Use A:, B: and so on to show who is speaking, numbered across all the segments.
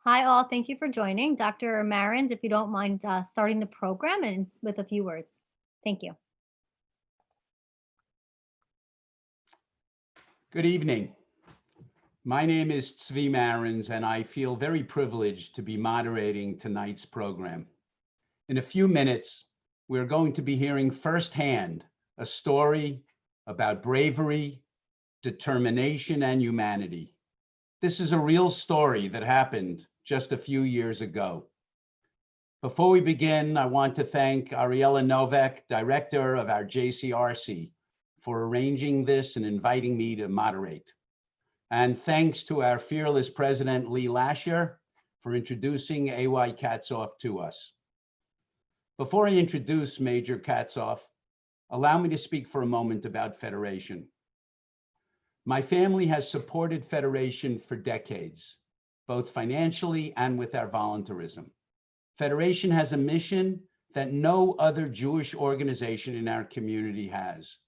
A: Hi, all. Thank you for joining. Dr. Marins, if you don't mind starting the program and with a few words. Thank you.
B: Good evening. My name is Tzvi Marins, and I feel very privileged to be moderating tonight's program. In a few minutes, we're going to be hearing firsthand a story about bravery, determination, and humanity. This is a real story that happened just a few years ago. Before we begin, I want to thank Ariella Novak, director of our JCRC, for arranging this and inviting me to moderate. And thanks to our fearless president, Lee Lasher, for introducing A.Y. Katsof to us. Before I introduce Major Katsof, allow me to speak for a moment about Federation. My family has supported Federation for decades, both financially and with our volunteerism. Federation has a mission that no other Jewish organization in our community has.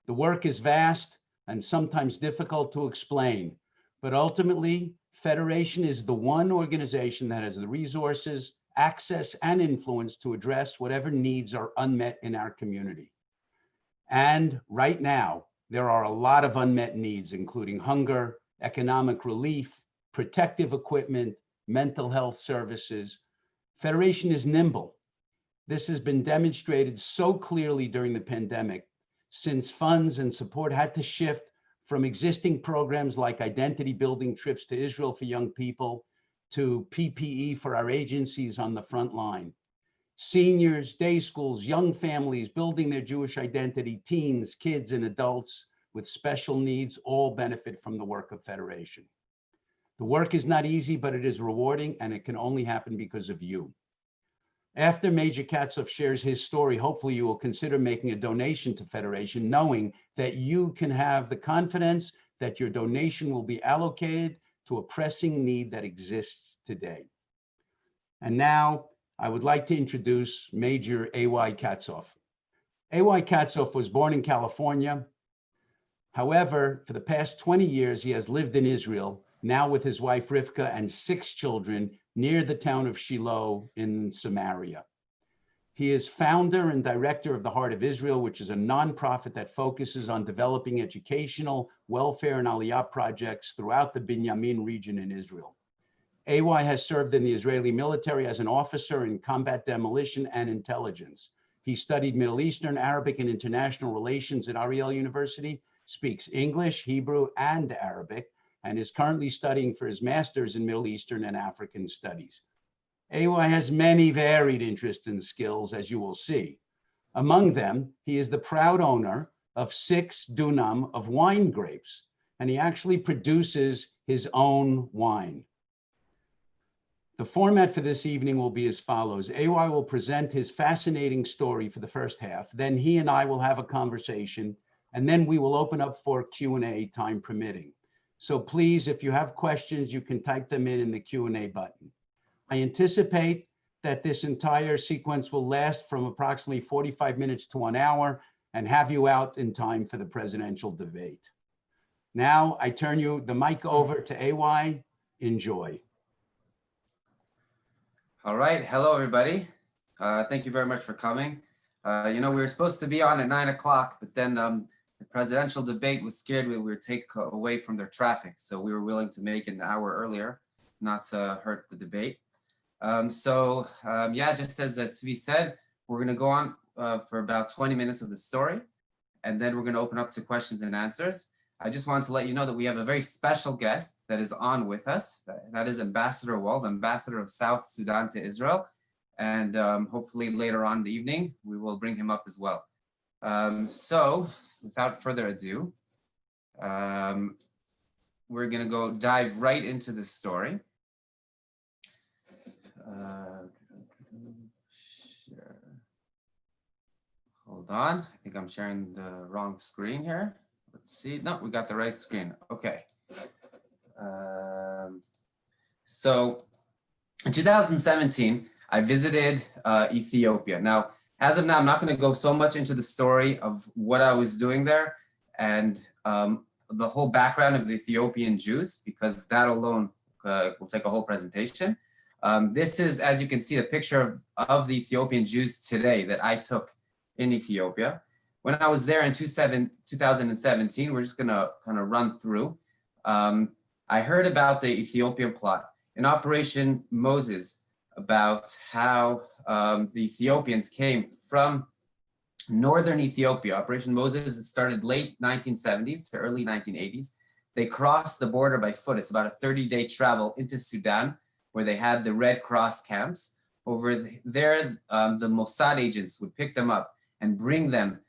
B: The work is vast and sometimes difficult to explain, but ultimately, Federation is the one organization that has the resources, access, and influence to address whatever needs are unmet in our community. And right now, there are a lot of unmet needs, including hunger, economic relief, protective equipment, mental health services. Federation is nimble. This has been demonstrated so clearly during the pandemic, since funds and support had to shift from existing programs like identity building trips to Israel for young people to PPE for our agencies on the front line. Seniors, day schools, young families building their Jewish identity, teens, kids, and adults with special needs all benefit from the work of Federation. The work is not easy, but it is rewarding, and it can only happen because of you. After Major Katsof shares his story, hopefully you will consider making a donation to Federation, knowing that you can have the confidence that your donation will be allocated to a pressing need that exists today. And now I would like to introduce Major A.Y. Katsof. A.Y. Katsof was born in California. However, for the past 20 years, he has lived in Israel, now with his wife Rivka and 6 children, near the town of Shiloh in Samaria. He is founder and director of the Heart of Israel, which is a nonprofit that focuses on developing educational, welfare, and aliyah projects throughout the Binyamin region in Israel. A.Y. has served in the Israeli military as an officer in combat demolition and intelligence. He studied Middle Eastern, Arabic, and international relations at Ariel University, speaks English, Hebrew, and Arabic, and is currently studying for his master's in Middle Eastern and African studies. A.Y. has many varied interests and skills, as you will see. Among them, he is the proud owner of 6 dunam of wine grapes, and he actually produces his own wine. The format for this evening will be as follows. A.Y. will present his fascinating story for the first half, then he and I will have a conversation, and then we will open up for Q&A, time permitting. So please, if you have questions, you can type them in the Q&A button. I anticipate that this entire sequence will last from approximately 45 minutes to 1 hour and have you out in time for the presidential debate. Now I turn the mic over to A.Y. Enjoy.
C: All right. Hello, everybody. Thank you very much for coming. We were supposed to be on at 9 o'clock, but then the presidential debate was scared we would take away from their traffic. So we were willing to make it an hour earlier, not to hurt the debate. Just as Tzvi said, we're going to go on for about 20 minutes of the story, and then we're going to open up to questions and answers. I just wanted to let you know that we have a very special guest that is on with us. That is Ambassador Wald, Ambassador of South Sudan to Israel. And hopefully later on in the evening, we will bring him up as well. So without further ado, we're going to go dive right into the story. Share. Hold on. I think I'm sharing the wrong screen here. Let's see. No, we got the right screen. Okay. So in 2017, I visited Ethiopia. Now, as of now, I'm not going to go so much into the story of what I was doing there and the whole background of the Ethiopian Jews, because that alone will take a whole presentation. This is, as you can see, a picture of the Ethiopian Jews today that I took in Ethiopia. When I was there in 2017, we're just gonna kind of run through. I heard about the Ethiopian plot in Operation Moses, about how the Ethiopians came from northern Ethiopia. Operation Moses started late 1970s to early 1980s. They crossed the border by foot. It's about a 30-day travel into Sudan, where they had the Red Cross camps. Over there, the Mossad agents would pick them up and bring them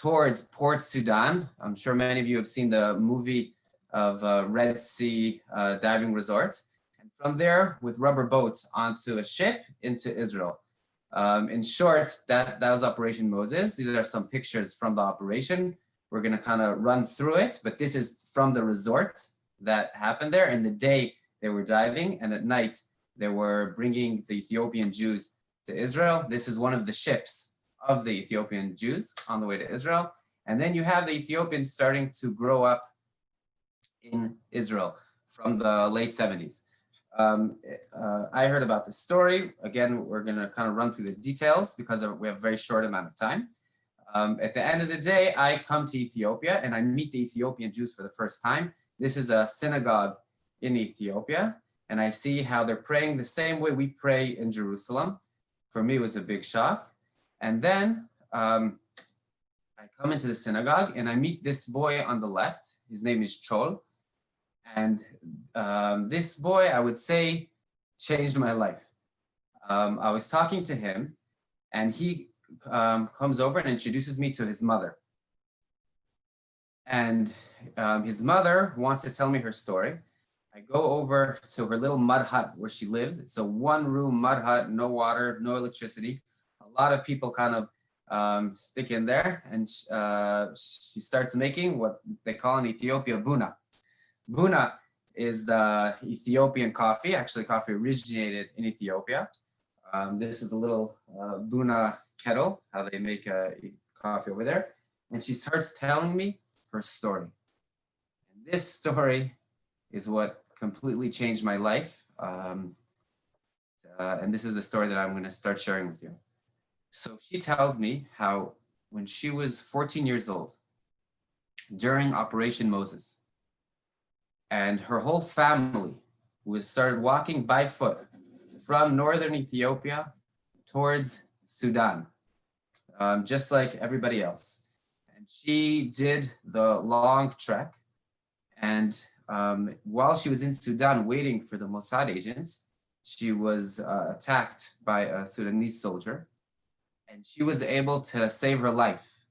C: towards Port Sudan. I'm sure many of you have seen the movie of Red Sea diving resort. And from there, with rubber boats onto a ship into Israel. In short, that was Operation Moses. These are some pictures from the operation. We're gonna kind of run through it, but this is from the resort that happened there. In the day, they were diving, and at night, they were bringing the Ethiopian Jews to Israel. This is one of the ships of the Ethiopian Jews on the way to Israel. And then you have the Ethiopians starting to grow up in Israel from the late 70s. I heard about this story. Again, we're gonna kind of run through the details because we have a very short amount of time. At the end of the day, I come to Ethiopia and I meet the Ethiopian Jews for the first time. This is a synagogue in Ethiopia, and I see how they're praying the same way we pray in Jerusalem. For me, it was a big shock. And then I come into the synagogue and I meet this boy on the left. His name is Chol. And this boy, I would say, changed my life. I was talking to him and he comes over and introduces me to his mother. And his mother wants to tell me her story. I go over to her little mud hut where she lives. It's a one-room mud hut, no water, no electricity. A lot of people kind of stick in there, and she starts making what they call in Ethiopia buna. Buna is the Ethiopian coffee. Actually, coffee originated in Ethiopia. This is a little buna kettle, how they make coffee over there. And she starts telling me her story. And this story is what completely changed my life. And this is the story that I'm going to start sharing with you. So she tells me how when she was 14 years old, during Operation Moses, and her whole family started walking by foot from northern Ethiopia towards Sudan, just like everybody else. And she did the long trek. And while she was in Sudan waiting for the Mossad agents, she was attacked by a Sudanese soldier. And she was able to save her life.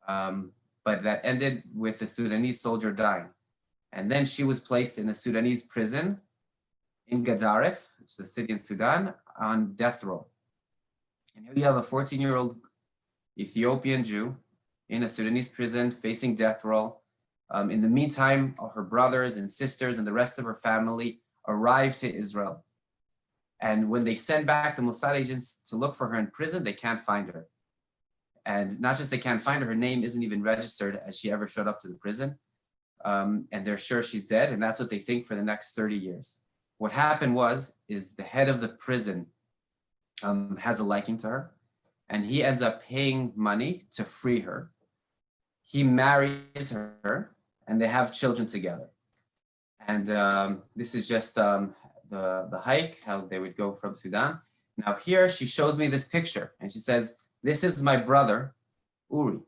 C: But that ended with the Sudanese soldier dying. And then she was placed in a Sudanese prison in Gadaref, which is a city in Sudan, on death row. And here you have a 14-year-old Ethiopian Jew in a Sudanese prison facing death row. In the meantime, her brothers and sisters and the rest of her family arrived to Israel. And when they send back the Mossad agents to look for her in prison, they can't find her. And not just they can't find her, her name isn't even registered as she ever showed up to the prison. And they're sure she's dead, and that's what they think for the next 30 years. What happened is the head of the prison has a liking to her, and he ends up paying money to free her. He marries her, and they have children together. And this is just the hike, how they would go from Sudan. Now here she shows me this picture, and she says, "This is my brother, Uri."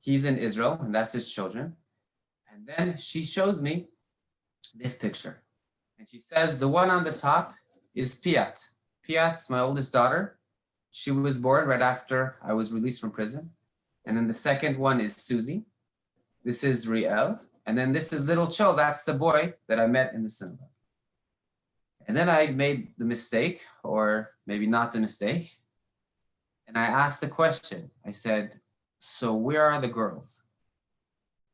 C: He's in Israel, and that's his children. And then she shows me this picture. And she says, the one on the top is Piat. Piat's my oldest daughter. She was born right after I was released from prison. And then the second one is Susie. This is Riel. And then this is little Cho. That's the boy that I met in the synagogue. And then I made the mistake, or maybe not the mistake. And I asked the question. I said, so where are the girls?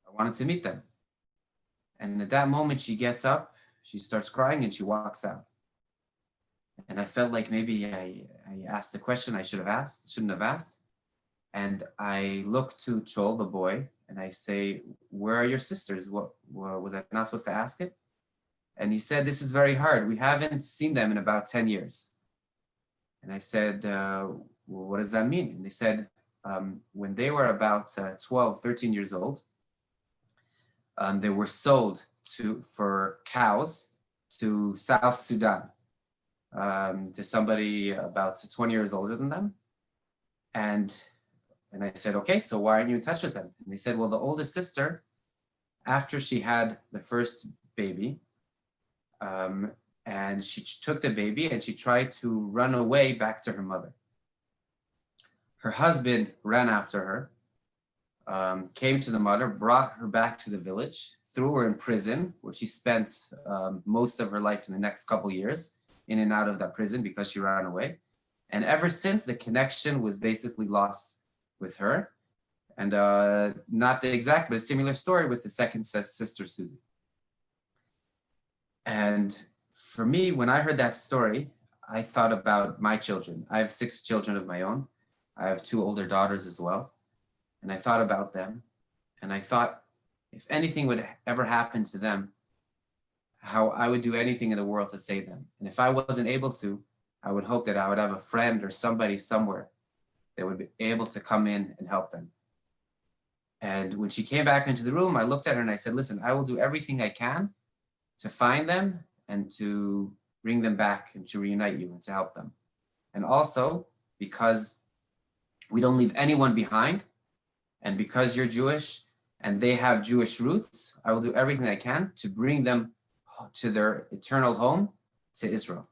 C: I wanted to meet them. And at that moment, she gets up, she starts crying, and she walks out. And I felt like maybe I asked a question I shouldn't have asked. And I look to Chol, the boy, and I say, where are your sisters? What was I not supposed to ask it? And he said, this is very hard. We haven't seen them in about 10 years. And I said, well, what does that mean? And they said, when they were about 12, 13 years old, they were sold for cows to South Sudan, to somebody about 20 years older than them. And I said, okay, so why aren't you in touch with them? And they said, well, the oldest sister, after she had the first baby, and she took the baby and she tried to run away back to her mother. Her husband ran after her, came to the mother, brought her back to the village, threw her in prison, where she spent most of her life in the next couple years in and out of that prison because she ran away. And ever since, the connection was basically lost with her. And not the exact, but a similar story with the second sister, Susie. And for me, when I heard that story, I thought about my children. I have 6 children of my own. I have 2 older daughters as well. And I thought about them. And I thought, if anything would ever happen to them, how I would do anything in the world to save them. And if I wasn't able to, I would hope that I would have a friend or somebody somewhere that would be able to come in and help them. And when she came back into the room, I looked at her and I said, listen, I will do everything I can to find them and to bring them back and to reunite you and to help them. And also, because we don't leave anyone behind, and because you're Jewish and they have Jewish roots, I will do everything I can to bring them to their eternal home, to Israel.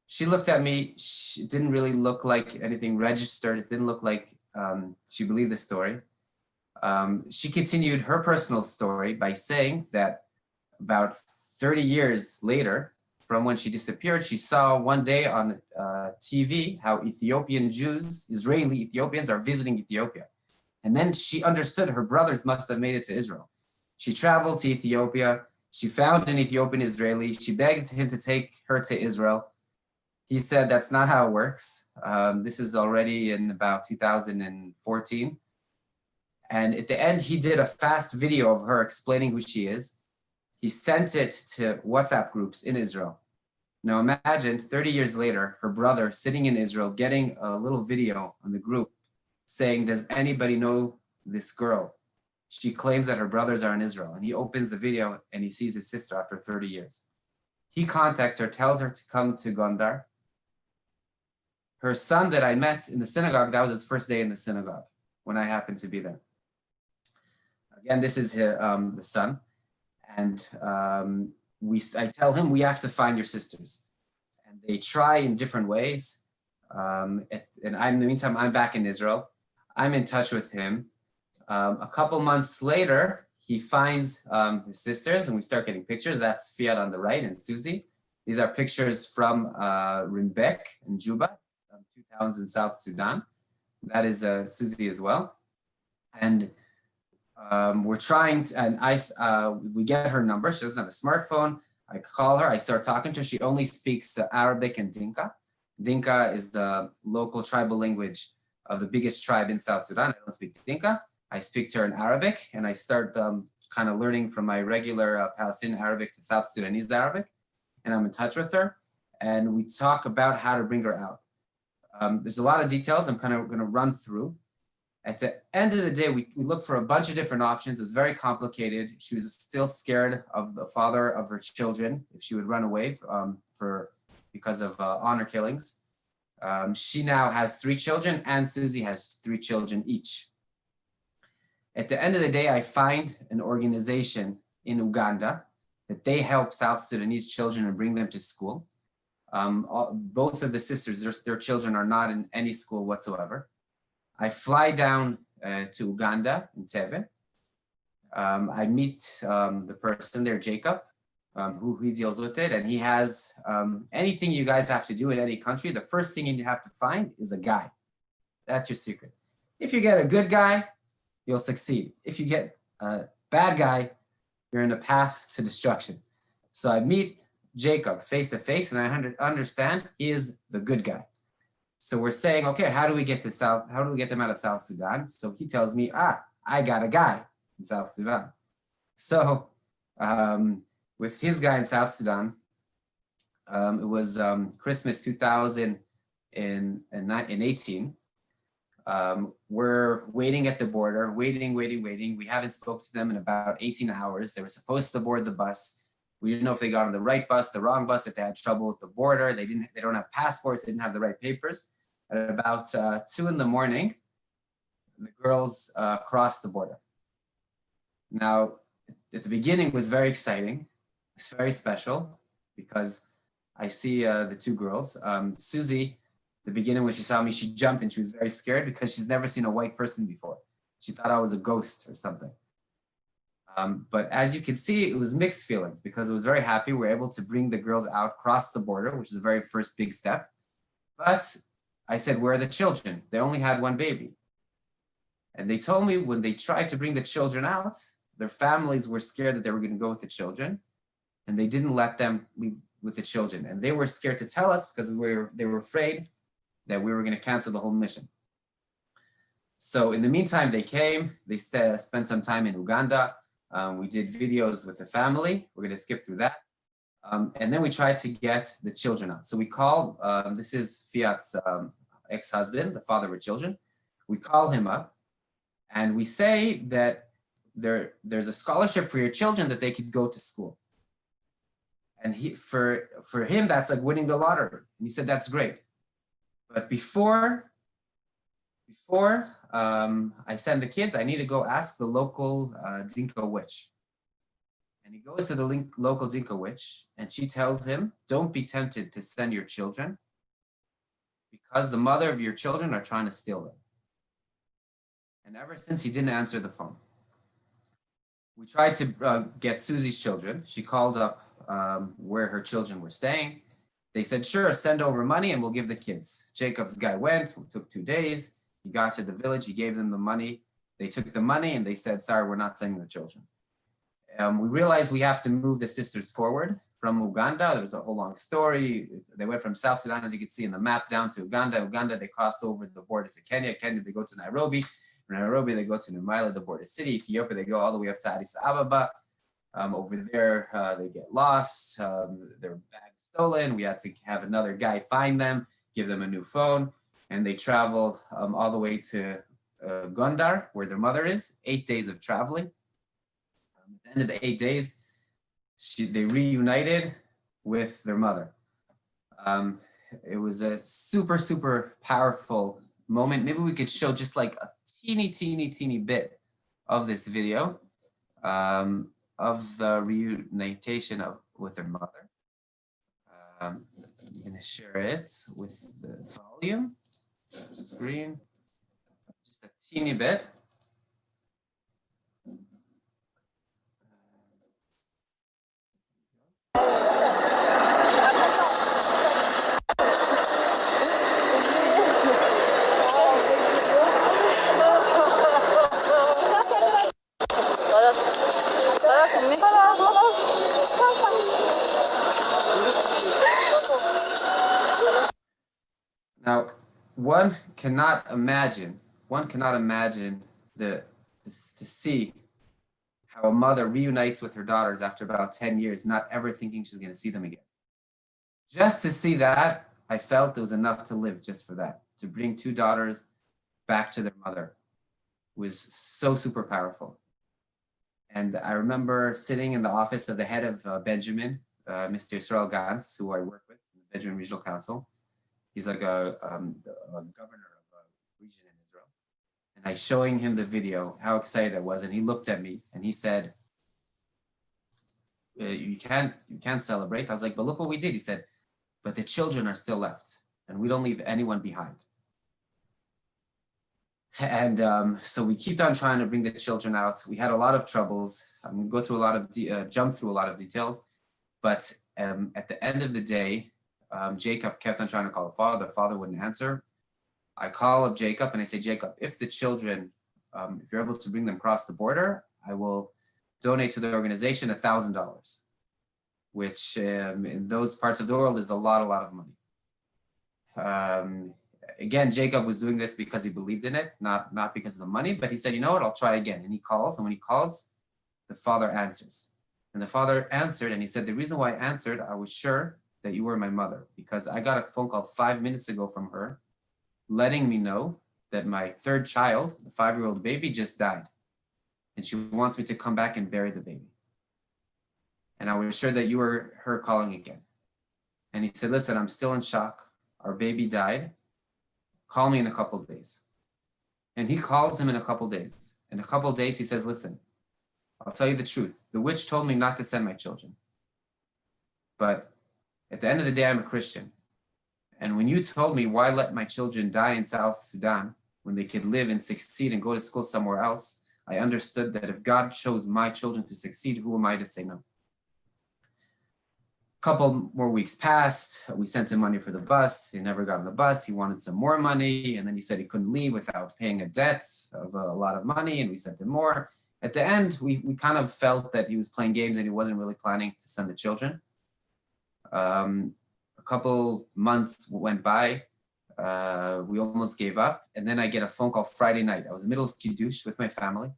C: She looked at me. It didn't really look like anything registered. It didn't look like she believed the story. She continued her personal story by saying that about 30 years later, from when she disappeared, she saw one day on TV how Ethiopian Jews, Israeli Ethiopians, are visiting Ethiopia. And then she understood her brothers must have made it to Israel. She traveled to Ethiopia. She found an Ethiopian Israeli. She begged him to take her to Israel. He said, that's not how it works. This is already in about 2014. And at the end, he did a fast video of her explaining who she is. He sent it to WhatsApp groups in Israel. Now imagine 30 years later, her brother sitting in Israel, getting a little video on the group saying, does anybody know this girl? She claims that her brothers are in Israel. And he opens the video and he sees his sister after 30 years. He contacts her, tells her to come to Gondar. Her son that I met in the synagogue, that was his first day in the synagogue when I happened to be there. Again, this is the son. And I tell him, we have to find your sisters. And they try in different ways. And in the meantime, I'm back in Israel. I'm in touch with him. A couple months later, he finds his sisters and we start getting pictures. That's Fiat on the right and Susie. These are pictures from Rimbek in Juba, 2 towns in South Sudan. That is Susie as well. And we're trying to, and we get her number. She doesn't have a smartphone. I call her, I start talking to her. She only speaks Arabic and Dinka. Dinka is the local tribal language of the biggest tribe in South Sudan. I don't speak Dinka. I speak to her in Arabic and I start kind of learning from my regular Palestinian Arabic to South Sudanese Arabic. And I'm in touch with her and we talk about how to bring her out. There's a lot of details I'm kind of going to run through. At the end of the day, we looked for a bunch of different options. It was very complicated. She was still scared of the father of her children if she would run away because of honor killings. She now has 3 children and Susie has 3 children each. At the end of the day, I find an organization in Uganda that they help South Sudanese children and bring them to school. Both of the sisters, their children are not in any school whatsoever. I fly down to Uganda in Tebe. I meet the person there, Jacob, who he deals with it. And he has anything you guys have to do in any country. The first thing you have to find is a guy. That's your secret. If you get a good guy, you'll succeed. If you get a bad guy, you're in a path to destruction. So I meet Jacob face to face and I understand he is the good guy. So we're saying, okay, how do we get them out of South Sudan? So he tells me, I got a guy in South Sudan. So with his guy in South Sudan. It was Christmas 2018. We're waiting at the border, waiting. We haven't spoke to them in about 18 hours. They were supposed to board the bus. We didn't know if they got on the right bus, the wrong bus, if they had trouble with the border. They don't have passports, they didn't have the right papers. At about 2 in the morning, the girls crossed the border. Now, at the beginning, it was very exciting. It's very special because I see the two girls. Susie, the beginning when she saw me, she jumped and she was very scared because she's never seen a white person before. She thought I was a ghost or something. But as you can see, it was mixed feelings because I was very happy. We were able to bring the girls out, cross the border, which is the very first big step. But I said, where are the children? They only had one baby. And they told me when they tried to bring the children out, their families were scared that they were going to go with the children, and they didn't let them leave with the children. And they were scared to tell us because they were afraid that we were going to cancel the whole mission. So in the meantime, they came, they spent some time in Uganda. We did videos with the family. We're going to skip through that. And then we tried to get the children out. So we called, this is Fiat's ex-husband, the father of her children. We call him up and we say that there's a scholarship for your children that they could go to school. And for him, that's like winning the lottery. And he said, that's great. But before I send the kids, I need to go ask the local Dinka witch. And he goes to the local Dinka witch and she tells him, don't be tempted to send your children because the mother of your children are trying to steal them. And ever since, he didn't answer the phone. We tried to get Susie's children. She called up where her children were staying. They said, sure, send over money and we'll give the kids. Jacob's guy went, it took 2 days. He got to the village, he gave them the money. They took the money and they said, sorry, we're not sending the children. We realized we have to move the sisters forward from Uganda. There was a whole long story. They went from South Sudan, as you can see in the map, down to Uganda. Uganda, they cross over the border to Kenya. Kenya, they go to Nairobi. From Nairobi, they go to Numaila, the border city. Ethiopia, they go all the way up to Addis Ababa. Over there, they get lost. Their bags stolen. We had to have another guy find them, give them a new phone. And they travel all the way to Gondar, where their mother is, 8 days of traveling. At the end of the 8 days, they reunited with their mother. It was a super, super powerful moment. Maybe we could show just like a teeny bit of this video of the reunitation with their mother. I'm going to share it with the volume. Screen, just a teeny bit. Now, one cannot imagine to see how a mother reunites with her daughters after about 10 years, not ever thinking she's going to see them again. Just to see that, I felt it was enough to live just for that. To bring two daughters back to their mother was so super powerful. And I remember sitting in the office of the head of Benjamin, Mr. Israel Gantz, who I work with in the Benjamin Regional Council. He's like a governor of a region in Israel. And I showing him the video, how excited I was. And he looked at me and he said, you can't celebrate. I was like, but look what we did. He said, but the children are still left and we don't leave anyone behind. And so we kept on trying to bring the children out. We had a lot of troubles. I'm going to go through a lot of, jump through a lot of details. But at the end of the day, Jacob kept on trying to call the father. The father wouldn't answer. I call up Jacob and I say, Jacob, if the children, if you're able to bring them across the border, I will donate to the organization $1,000, which in those parts of the world is a lot of money. Again, Jacob was doing this because he believed in it, not because of the money, but he said, you know what, I'll try again. And he calls, and when he calls, the father answers. And the father answered, and he said, the reason why I answered, I was sure that you were my mother, because I got a phone call 5 minutes ago from her letting me know that my third child, the 5-year-old baby, just died. And she wants me to come back and bury the baby. And I was sure that you were her calling again. And he said, listen, I'm still in shock. Our baby died. Call me in a couple of days. And he calls him in a couple of days. In a couple of days, he says, listen, I'll tell you the truth. The witch told me not to send my children. But at the end of the day, I'm a Christian. And when you told me, why let my children die in South Sudan when they could live and succeed and go to school somewhere else, I understood that if God chose my children to succeed, who am I to say no? A couple more weeks passed. We sent him money for the bus. He never got on the bus. He wanted some more money. And then he said he couldn't leave without paying a debt of a lot of money. And we sent him more. At the end, we kind of felt that he was playing games and he wasn't really planning to send the children. A couple months went by. We almost gave up. And then I get a phone call Friday night. I was in the middle of Kiddush with my family.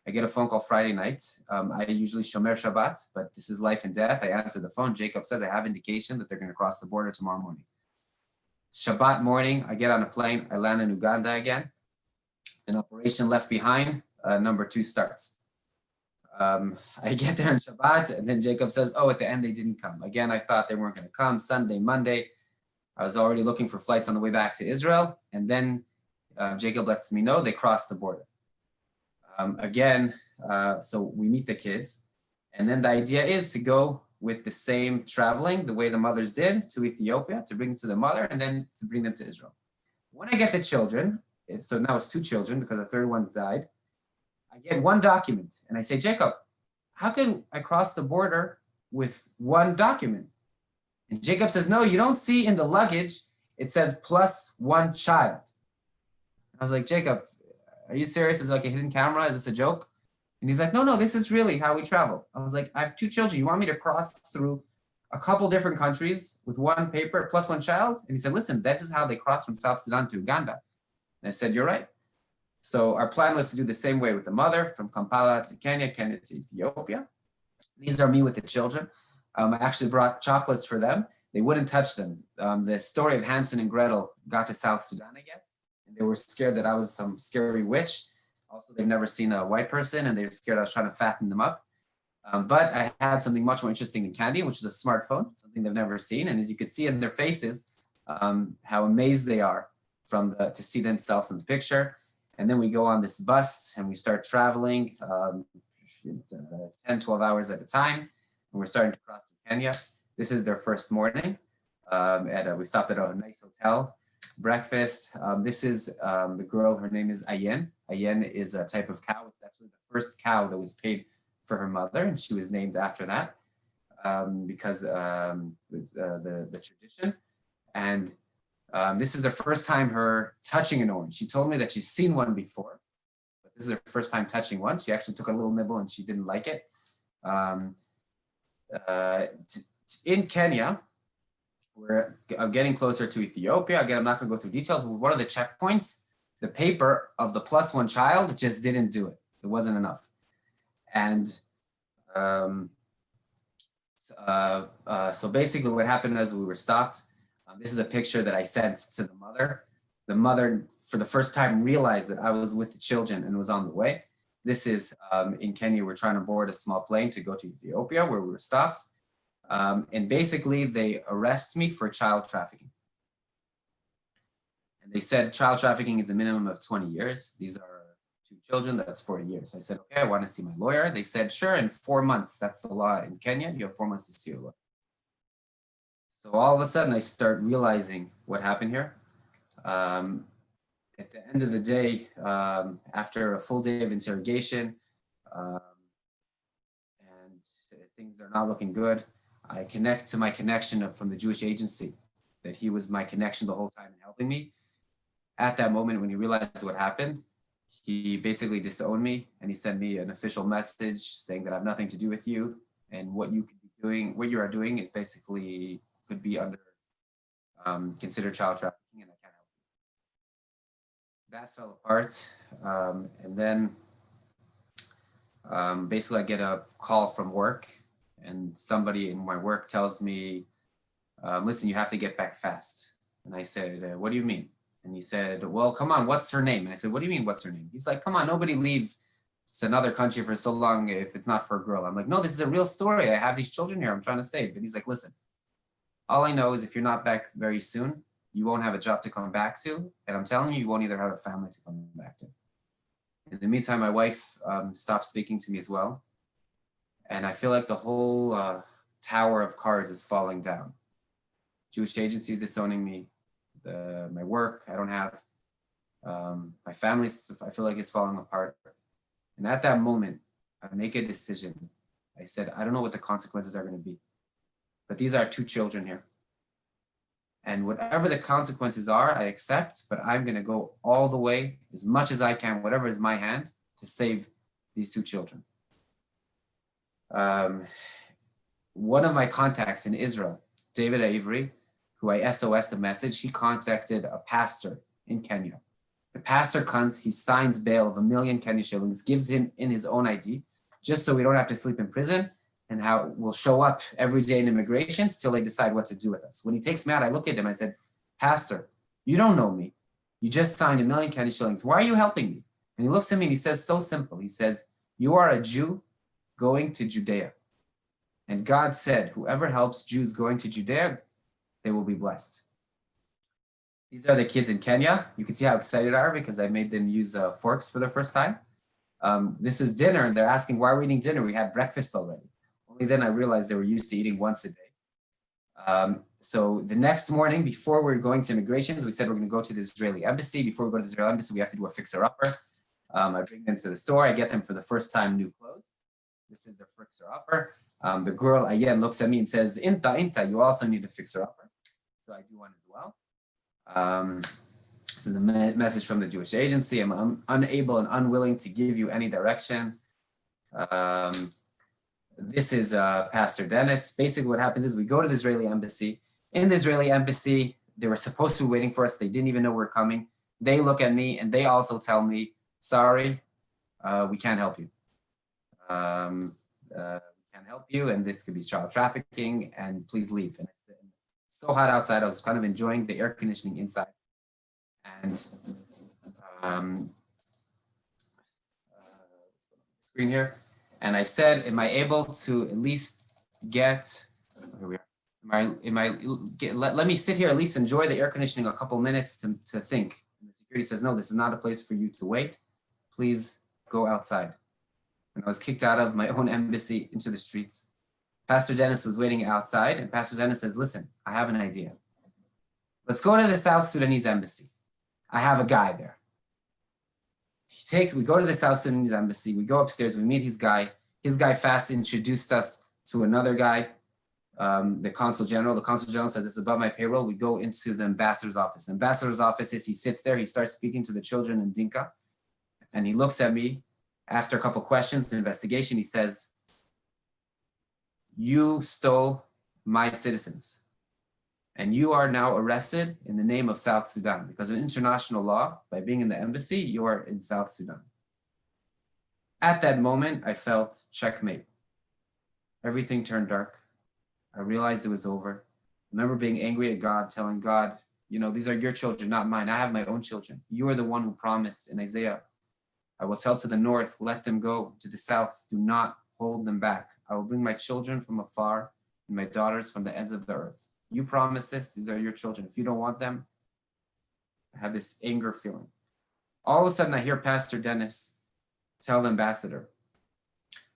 C: I get a phone call Friday night. I usually shomer Shabbat, but this is life and death. I answer the phone. Jacob says, I have indication that they're going to cross the border tomorrow morning. Shabbat morning, I get on a plane. I land in Uganda again. An operation left behind, number 2 starts. I get there on Shabbat, and then Jacob says, oh, at the end, they didn't come. Again, I thought they weren't going to come. Sunday, Monday, I was already looking for flights on the way back to Israel. And then Jacob lets me know they crossed the border. So we meet the kids. And then the idea is to go with the same traveling, the way the mothers did, to Ethiopia, to bring them to the mother, and then to bring them to Israel. When I get the children, so now it's 2 children because the third one died, I get 1 document. And I say, Jacob, how can I cross the border with 1 document? And Jacob says, no, you don't see in the luggage, it says +1 child. I was like, Jacob, are you serious? Is it like a hidden camera? Is this a joke? And he's like, no, this is really how we travel. I was like, I have 2 children. You want me to cross through a couple different countries with 1 paper +1 child? And he said, listen, this is how they cross from South Sudan to Uganda. And I said, you're right. So our plan was to do the same way with the mother, from Kampala to Kenya, Kenya to Ethiopia. These are me with the children. I actually brought chocolates for them. They wouldn't touch them. The story of Hansel and Gretel got to South Sudan, I guess. And they were scared that I was some scary witch. Also, they've never seen a white person, and they were scared I was trying to fatten them up. But I had something much more interesting than candy, which is a smartphone, something they've never seen. And as you could see in their faces, how amazed they are to see themselves in the picture. And then we go on this bus and we start traveling 10, 12 hours at a time. And we're starting to cross Kenya. This is their first morning. We stopped at a nice hotel, breakfast. This is the girl, her name is Ayen. Ayen is a type of cow. It's actually the first cow that was paid for her mother, and she was named after that because the tradition. And this is the first time her touching an orange. She told me that she's seen one before, but this is her first time touching one. She actually took a little nibble and she didn't like it. In Kenya, we're getting closer to Ethiopia. Again, I'm not going to go through details. One of the checkpoints, the paper of the +1 child just didn't do it. It wasn't enough. And so basically what happened is we were stopped. This is a picture that I sent to the mother. The mother, for the first time, realized that I was with the children and was on the way. This is in Kenya. We're trying to board a small plane to go to Ethiopia, where we were stopped. And basically, they arrest me for child trafficking. And they said child trafficking is a minimum of 20 years. These are 2 children, that's 40 years. I said, okay, I want to see my lawyer. They said, sure, in 4 months. That's the law in Kenya. You have 4 months to see your lawyer. So all of a sudden, I start realizing what happened here. At the end of the day, after a full day of interrogation, and things are not looking good, I connect to my connection from the Jewish agency, that he was my connection the whole time in helping me. At that moment, when he realized what happened, he basically disowned me, and he sent me an official message saying that I have nothing to do with you, and what you could be doing, what you are doing is basically could be under considered child trafficking, and I can't help you. That fell apart, and then basically I get a call from work and somebody in my work tells me, listen, you have to get back fast. And I said, what do you mean? And he said, well, come on, what's her name? And I said, what do you mean, what's her name? He's like, come on, nobody leaves another country for so long if it's not for a girl. I'm like, no, this is a real story. I have these children here I'm trying to save. And he's like, listen, all I know is if you're not back very soon, you won't have a job to come back to. And I'm telling you, you won't either have a family to come back to. In the meantime, my wife stopped speaking to me as well. And I feel like the whole tower of cards is falling down. Jewish agencies disowning me, my work I don't have, my family, I feel like it's falling apart. And at that moment, I make a decision. I said, I don't know what the consequences are going to be, but these are 2 children here. And whatever the consequences are, I accept, but I'm going to go all the way, as much as I can, whatever is my hand, to save these 2 children. One of my contacts in Israel, David Avery, who I SOS'd a message, he contacted a pastor in Kenya. The pastor comes, he signs bail of 1 million Kenya shillings, gives him in his own ID, just so we don't have to sleep in prison, and how we'll show up every day in immigrations till they decide what to do with us. When he takes me out, I look at him, I said, Pastor, you don't know me. You just signed 1 million Kenya shillings. Why are you helping me? And he looks at me and he says, so simple. He says, you are a Jew going to Judea. And God said, whoever helps Jews going to Judea, they will be blessed. These are the kids in Kenya. You can see how excited they are because I made them use forks for the first time. This is dinner, and they're asking, why are we eating dinner? We had breakfast already. Only then I realized they were used to eating once a day. So the next morning, before we're going to immigrations, we said we're going to go to the Israeli embassy. Before we go to the Israeli embassy, we have to do a fixer-upper. I bring them to the store. I get them for the first time new clothes. This is the fixer-upper. The girl, again, looks at me and says, Inta, you also need a fixer-upper. So I do one as well. This is the message from the Jewish agency. I'm unable and unwilling to give you any direction. This is Pastor Dennis. Basically what happens is we go to the Israeli embassy. In the Israeli embassy, they were supposed to be waiting for us. They didn't even know we're coming. They look at me and they also tell me, sorry, we can't help you. We can't help you, and this could be child trafficking, and please leave. And it's so hot outside. I was kind of enjoying the air conditioning inside. And screen here. And I said, am I able to at least get, here we are. Let me sit here, at least enjoy the air conditioning a couple minutes to think. And the security says, no, this is not a place for you to wait. Please go outside. And I was kicked out of my own embassy into the streets. Pastor Dennis was waiting outside, and Pastor Dennis says, listen, I have an idea. Let's go to the South Sudanese embassy. I have a guy there. We go to the South Sudanese embassy, we go upstairs, we meet his guy. His guy fast introduced us to another guy, the consul general. The consul general said, this is above my payroll. We go into the ambassador's office. The ambassador's office is, he sits there, he starts speaking to the children in Dinka, and he looks at me. After a couple questions, the investigation, he says, you stole my citizens, and you are now arrested in the name of South Sudan. Because of international law, by being in the embassy, you are in South Sudan. At that moment, I felt checkmate. Everything turned dark. I realized it was over. I remember being angry at God, telling God, you know, these are your children, not mine. I have my own children. You are the one who promised in Isaiah, I will tell to the north, let them go. To the south, do not hold them back. I will bring my children from afar and my daughters from the ends of the earth. You promised this. These are your children. If you don't want them, I have this anger feeling. All of a sudden, I hear Pastor Dennis tell the ambassador,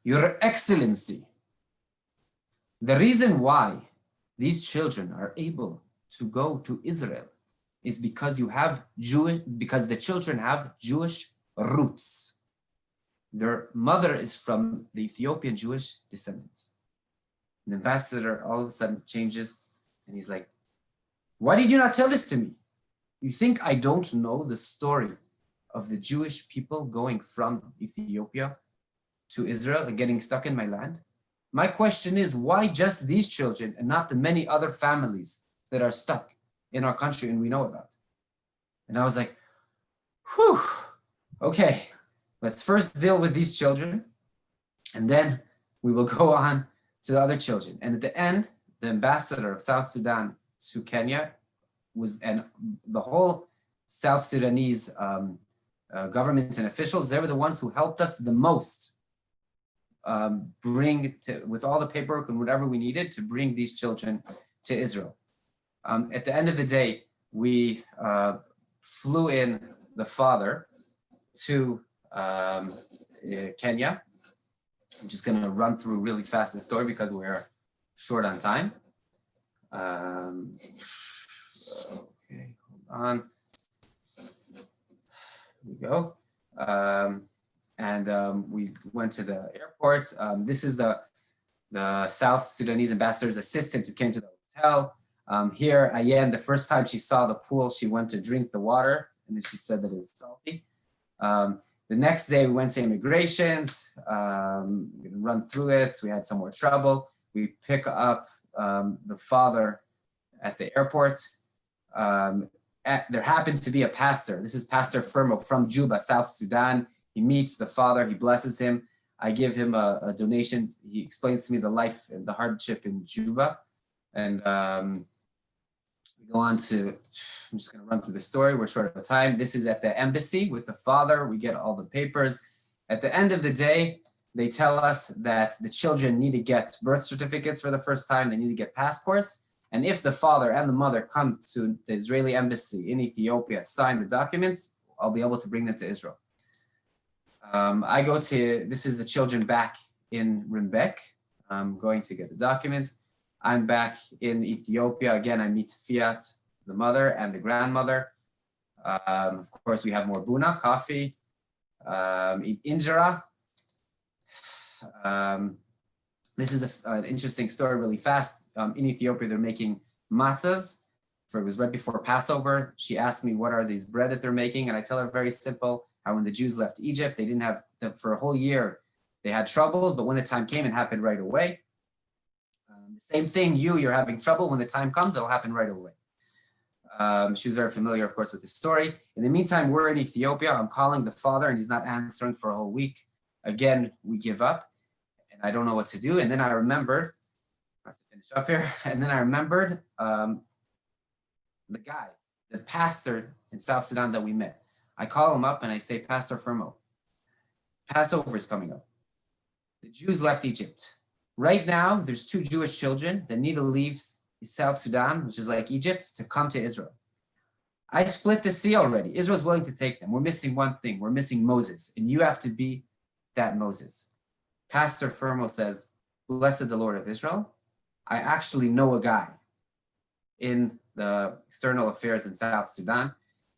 C: Your Excellency, the reason why these children are able to go to Israel is because because the children have Jewish roots. Their mother is from the Ethiopian Jewish descendants. And the ambassador all of a sudden changes and he's like, why did you not tell this to me? You think I don't know the story of the Jewish people going from Ethiopia to Israel and getting stuck in my land? My question is, why just these children and not the many other families that are stuck in our country and we know about? And I was like, whew, okay, let's first deal with these children and then we will go on to the other children. And at the end, the ambassador of South Sudan to Kenya and the whole South Sudanese government and officials, they were the ones who helped us the most with all the paperwork and whatever we needed to bring these children to Israel. At the end of the day, we flew in the father to Kenya. I'm just going to run through really fast the story because we're short on time. Okay, hold on. Here we go. We went to the airport. This is the South Sudanese ambassador's assistant who came to the hotel. Here, Ayen, the first time she saw the pool, she went to drink the water, and then she said that it was salty. The next day, we went to immigrations. We're gonna run through it. We had some more trouble. We pick up the father at the airport. There happened to be a pastor. This is Pastor Fermo from Juba, South Sudan. He meets the father. He blesses him. I give him a donation. He explains to me the life and the hardship in Juba. And we go on to, I'm just going to run through the story. We're short of time. This is at the embassy with the father. We get all the papers. At the end of the day, they tell us that the children need to get birth certificates for the first time. They need to get passports. And if the father and the mother come to the Israeli embassy in Ethiopia, sign the documents, I'll be able to bring them to Israel. This is the children back in Rimbek. I'm going to get the documents. I'm back in Ethiopia. Again, I meet Fiat, the mother, and the grandmother. Of course, we have more buna, coffee, injera. This is an interesting story really fast. In Ethiopia, they're making matzahs. It was right before Passover. She asked me, what are these bread that they're making? And I tell her very simple, how when the Jews left Egypt, they didn't have, for a whole year, they had troubles, but when the time came, it happened right away. The same thing, you're having trouble. When the time comes, it'll happen right away. She was very familiar, of course, with this story. In the meantime, we're in Ethiopia. I'm calling the father and he's not answering for a whole week. Again, we give up and I don't know what to do. And then I remembered, I have to finish up here. And then I remembered the guy, the pastor in South Sudan that we met. I call him up and I say, Pastor Fermo, Passover is coming up. The Jews left Egypt. Right now, there's 2 Jewish children that need to leave South Sudan, which is like Egypt, to come to Israel. I split the sea already. Israel's willing to take them. We're missing one thing. We're missing Moses, and you have to be that Moses. Pastor Fermo says, blessed the Lord of Israel. I actually know a guy in the external affairs in South Sudan.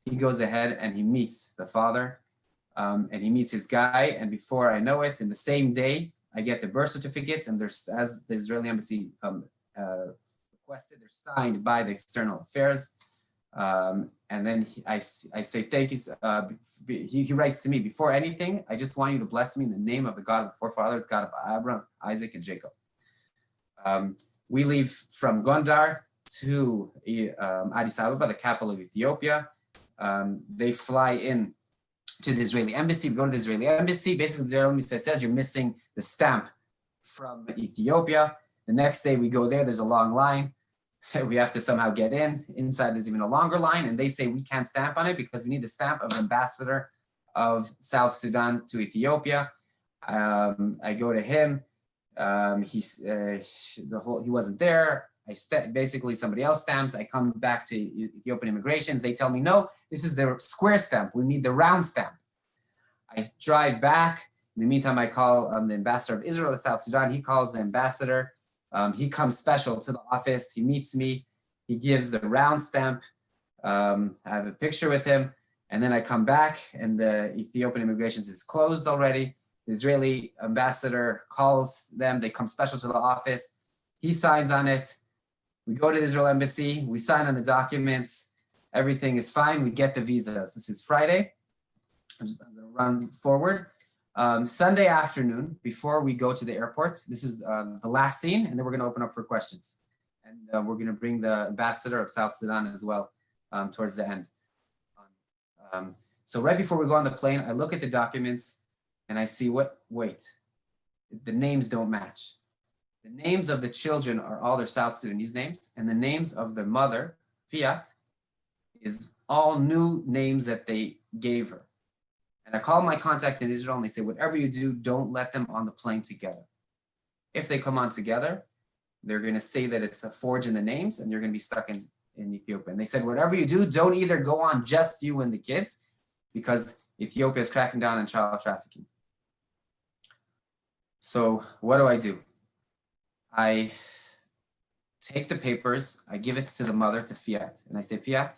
C: He goes ahead and he meets the father, and he meets his guy. And before I know it, in the same day, I get the birth certificates, and there's, as the Israeli embassy requested, they're signed by the external affairs. And then I say, thank you. He writes to me, before anything, I just want you to bless me in the name of the God of the forefathers, God of Abraham, Isaac, and Jacob. We leave from Gondar to Addis Ababa, the capital of Ethiopia. They fly in to the Israeli embassy. We go to the Israeli embassy. Basically, the Israeli embassy says you're missing the stamp from Ethiopia. The next day we go there, there's a long line. We have to somehow get in. Inside there's even a longer line, and they say we can't stamp on it because we need the stamp of ambassador of South Sudan to Ethiopia. I go to him. He wasn't there. Basically somebody else stamped. I come back to Ethiopian immigrations. They tell me, no, this is the square stamp. We need the round stamp. I drive back. In the meantime, I call the ambassador of Israel to South Sudan. He calls the ambassador. He comes special to the office. He meets me. He gives the round stamp. I have a picture with him. And then I come back and the Ethiopian immigrations is closed already. The Israeli ambassador calls them. They come special to the office. He signs on it. We go to the Israel embassy. We sign on the documents. Everything is fine. We get the visas. This is Friday. I'm going to run forward. Sunday afternoon, before we go to the airport, this is the last scene, and then we're going to open up for questions. And we're going to bring the ambassador of South Sudan as well towards the end. So right before we go on the plane, I look at the documents and I see wait, the names don't match. The names of the children are all their South Sudanese names, and the names of the mother, Fiat, is all new names that they gave her. And I call my contact in Israel and they say, whatever you do, don't let them on the plane together. If they come on together, they're going to say that it's a forge in the names and you're going to be stuck in Ethiopia. And they said, whatever you do, don't either go on just you and the kids, because Ethiopia is cracking down on child trafficking. So what do? I take the papers, I give it to the mother, to Fiat, and I say, Fiat,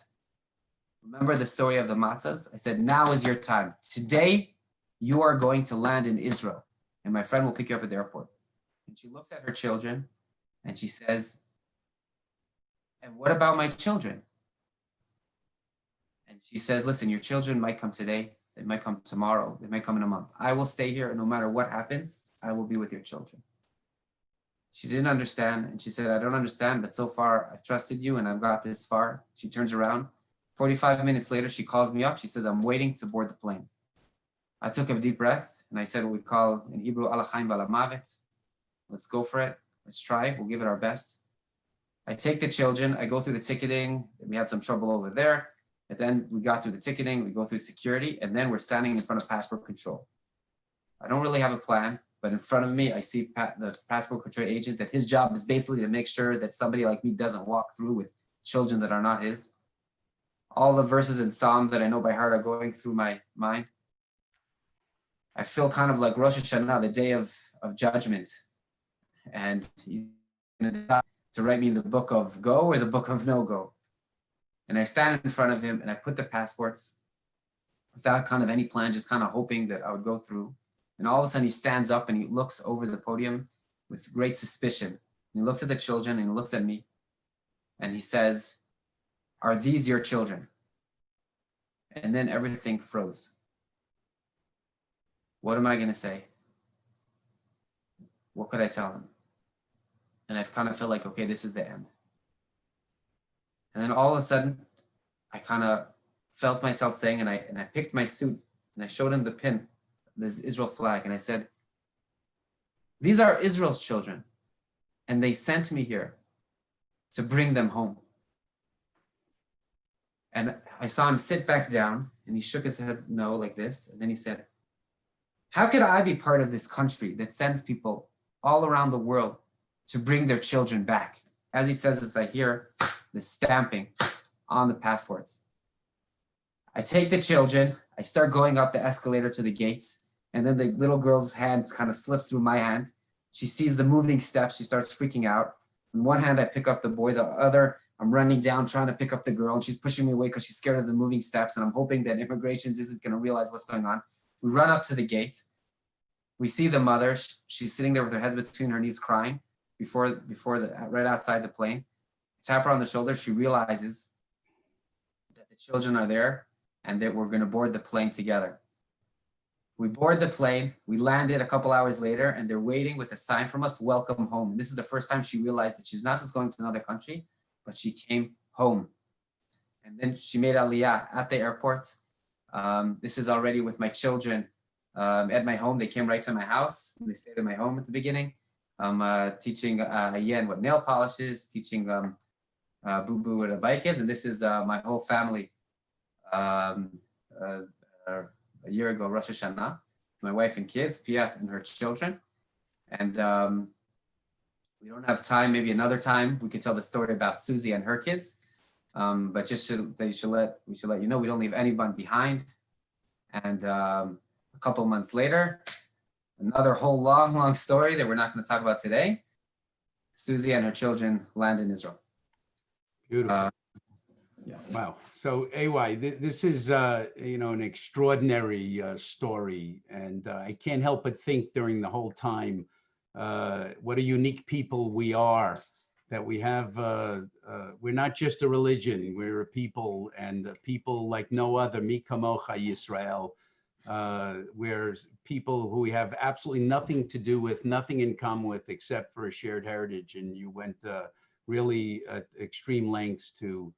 C: remember the story of the matzahs? I said, now is your time. Today, you are going to land in Israel, and my friend will pick you up at the airport. And she looks at her children, and she says, and what about my children? And she says, listen, your children might come today, they might come tomorrow, they might come in a month. I will stay here, and no matter what happens, I will be with your children. She didn't understand, and she said, I don't understand, but so far I've trusted you and I've got this far. She turns around. 45 minutes later, she calls me up. She says, I'm waiting to board the plane. I took a deep breath and I said what we call in Hebrew, Ala chaim v'ala mavet. Let's go for it. Let's try. We'll give it our best. I take the children. I go through the ticketing. We had some trouble over there. And then we got through the ticketing. We go through security. And then we're standing in front of passport control. I don't really have a plan. But in front of me, I see the passport control agent, that his job is basically to make sure that somebody like me doesn't walk through with children that are not his. All the verses in Psalm that I know by heart are going through my mind. I feel kind of like Rosh Hashanah, the day of judgment. And he's going to decide to write me in the book of go or the book of no go. And I stand in front of him and I put the passports without kind of any plan, just kind of hoping that I would go through. And all of a sudden he stands up and he looks over the podium with great suspicion. And he looks at the children and he looks at me and he says, are these your children? And then everything froze. What am I going to say? What could I tell him? And I've kind of felt like, okay, this is the end. And then all of a sudden I kind of felt myself saying, and I picked my suit and I showed him the pin, this Israel flag, and I said, these are Israel's children, and they sent me here to bring them home. And I saw him sit back down, and he shook his head no, like this, and then he said, how could I be part of this country that sends people all around the world to bring their children back? As he says this, I hear the stamping on the passports. I take the children, I start going up the escalator to the gates, and then the little girl's hand kind of slips through my hand. She sees the moving steps, she starts freaking out. In one hand, I pick up the boy, the other, I'm running down trying to pick up the girl, and she's pushing me away because she's scared of the moving steps, and I'm hoping that immigration isn't gonna realize what's going on. We run up to the gate. We see the mother, she's sitting there with her head between her knees crying right outside the plane. Tap her on the shoulder, she realizes that the children are there and that we're gonna board the plane together. We board the plane, we landed a couple hours later, and they're waiting with a sign from us, welcome home. And this is the first time she realized that she's not just going to another country, but she came home. And then she made Aliyah at the airport. This is already with my children at my home. They came right to my house. They stayed at my home at the beginning. I'm teaching Yen what nail polish is, teaching Boo Boo what a bike is. And this is my whole family. A year ago, Rosh Hashanah, my wife and kids, Piat and her children. And we don't have time, maybe another time, we could tell the story about Susie and her kids. But just we should let you know, we don't leave anyone behind. And a couple months later, another whole long story that we're not going to talk about today. Susie and her children land in Israel.
B: Beautiful.
C: Yeah.
B: Wow. So AY, this is an extraordinary story, and I can't help but think during the whole time what a unique people we are. That we have, we're not just a religion, we're a people, and people like no other. Mi kamocha Yisrael. We're people who we have absolutely nothing to do with, nothing in common with, except for a shared heritage. And you went really at extreme lengths to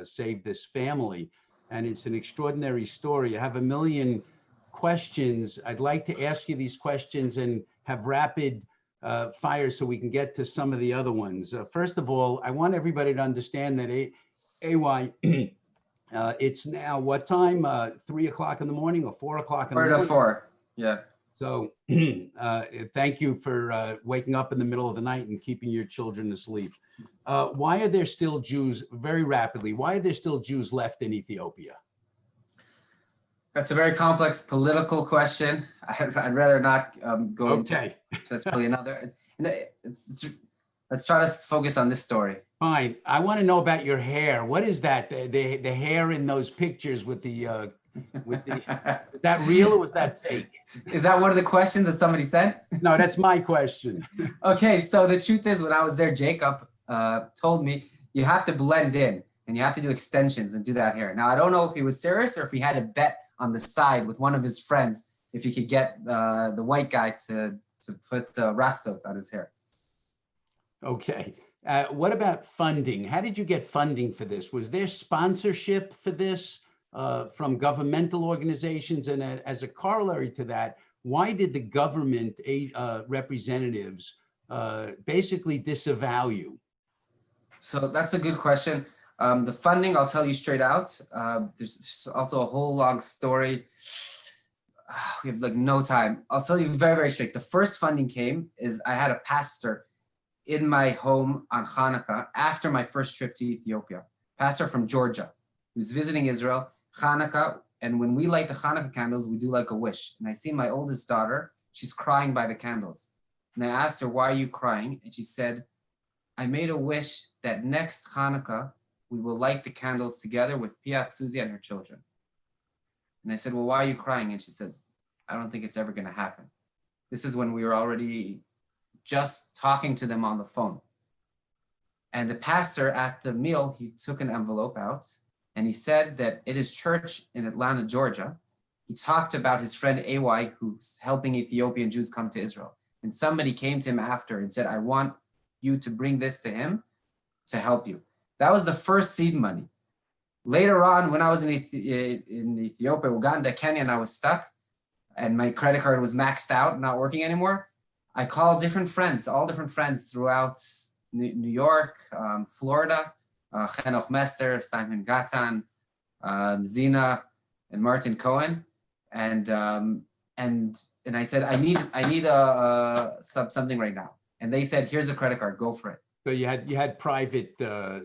B: save this family. And it's an extraordinary story. I have a million questions. I'd like to ask you these questions and have rapid fire so we can get to some of the other ones. First of all, I want everybody to understand that AY, it's now what time? 3 o'clock in the morning or 4 o'clock in the
C: 4
B: morning?
C: to 4. Yeah.
B: So thank you for waking up in the middle of the night and keeping your children asleep. Why are there still Jews, very rapidly, why are there still Jews left in Ethiopia?
C: That's a very complex political question. I'd rather not go into
B: Okay,
C: it. That's really another. Let's try to focus on this story.
B: fine. I want to know about your hair. What is that? The hair in those pictures with the, is that real or was that fake?
C: Is that one of the questions that somebody sent?
B: No, that's my question.
C: Okay, so the truth is, when I was there, Jacob told me you have to blend in and you have to do extensions and do that hair. Now, I don't know if he was serious or if he had a bet on the side with one of his friends if he could get the white guy to put rastot on his hair.
B: Okay. What about funding? How did you get funding for this? Was there sponsorship for this from governmental organizations? And as a corollary to that, why did the government representatives basically disavow you?
C: So that's a good question. The funding, I'll tell you straight out. There's also a whole long story. We have like no time. I'll tell you very, very straight. The first funding came is I had a pastor in my home on Hanukkah after my first trip to Ethiopia, pastor from Georgia. He was visiting Israel, Hanukkah, and when we light the Hanukkah candles, we do like a wish. And I see my oldest daughter, she's crying by the candles. And I asked her, why are you crying? And she said, I made a wish that next Hanukkah, we will light the candles together with Piat Susie and her children. And I said, well, why are you crying? And she says, I don't think it's ever going to happen. This is when we were already just talking to them on the phone. And the pastor at the meal, he took an envelope out and he said that at his church in Atlanta, Georgia, he talked about his friend AY, who's helping Ethiopian Jews come to Israel. And somebody came to him after and said, I want you to bring this to him to help you. That was the first seed money. Later on, when I was in Ethiopia, Uganda, Kenya, and I was stuck and my credit card was maxed out, not working anymore, I called different friends, all different friends throughout New York, Florida, Henoch Mester, Simon Gatan, Zina, and Martin Cohen. And I said, I need something right now. And they said, here's the credit card, go for it.
B: So you had private,